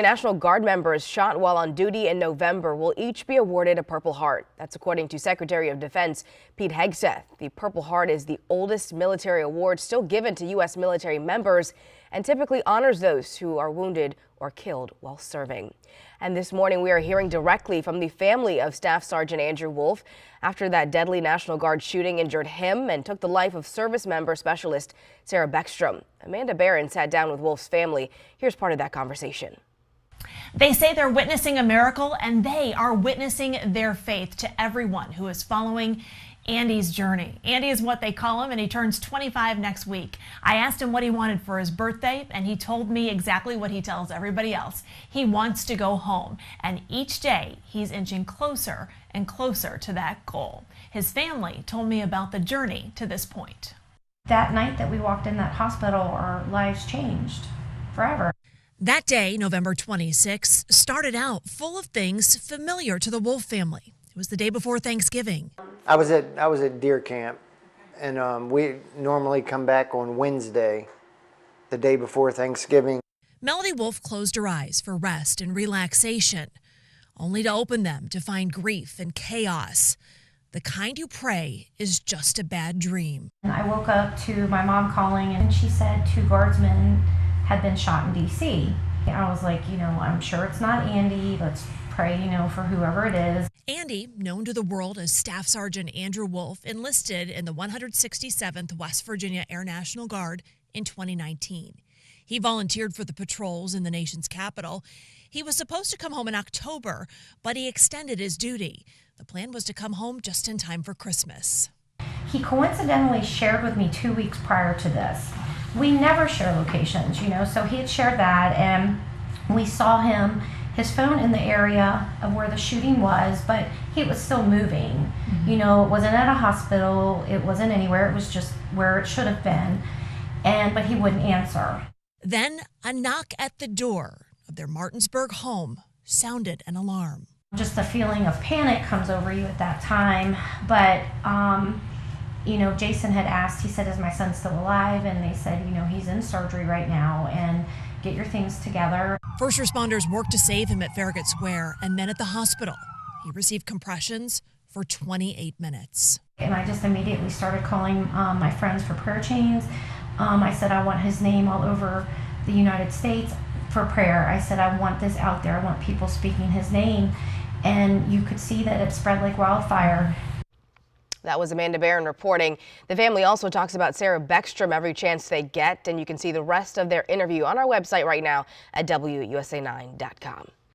National Guard members shot while on duty in November will each be awarded a Purple Heart. That's according to Secretary of Defense Pete Hegseth. The Purple Heart is the oldest military award still given to U.S. military members and typically honors those who are wounded or killed while serving. And this morning we are hearing directly from the family of Staff Sergeant Andrew Wolfe after that deadly National Guard shooting injured him and took the life of service member specialist Sarah Beckstrom. Amanda Barron sat down with Wolfe's family. Here's part of that conversation. They say they're witnessing a miracle, and they are witnessing their faith to everyone who is following Andy's journey. Andy is what they call him, and he turns 25 next week. I asked him what he wanted for his birthday, and he told me exactly what he tells everybody else. He wants to go home, and each day he's inching closer and closer to that goal. His family told me about the journey to this point. That night that we walked in that hospital, our lives changed forever. That day, November 26, started out full of things familiar to the Wolfe family. It was the day before Thanksgiving. I was at deer camp, and we normally come back on Wednesday, the day before Thanksgiving. Melody Wolfe closed her eyes for rest and relaxation, only to open them to find grief and chaos. The kind you pray is just a bad dream. I woke up to my mom calling, and she said 2 guardsmen had been shot in D.C. I was like, I'm sure it's not Andy. Let's pray, for whoever it is. Andy, known to the world as Staff Sergeant Andrew Wolfe, enlisted in the 167th West Virginia Air National Guard in 2019. He volunteered for the patrols in the nation's capital. He was supposed to come home in October, but he extended his duty. The plan was to come home just in time for Christmas. He coincidentally shared with me 2 weeks prior to this. We never share locations, so he had shared that, and we saw his phone in the area of where the shooting was, but he was still moving. It wasn't at a hospital, it wasn't anywhere, it was just where it should have been, but he wouldn't answer. Then a knock at the door of their Martinsburg home sounded an alarm. Just a feeling of panic comes over you at that time, but Jason had asked, he said, is my son still alive? And they said, he's in surgery right now, and get your things together. First responders worked to save him at Farragut Square and then at the hospital. He received compressions for 28 minutes. And I just immediately started calling my friends for prayer chains. I said, I want his name all over the United States for prayer. I said, I want this out there. I want people speaking his name. And you could see that it spread like wildfire. That was Amanda Barron reporting. The family also talks about Sarah Beckstrom every chance they get, and you can see the rest of their interview on our website right now at WUSA9.com.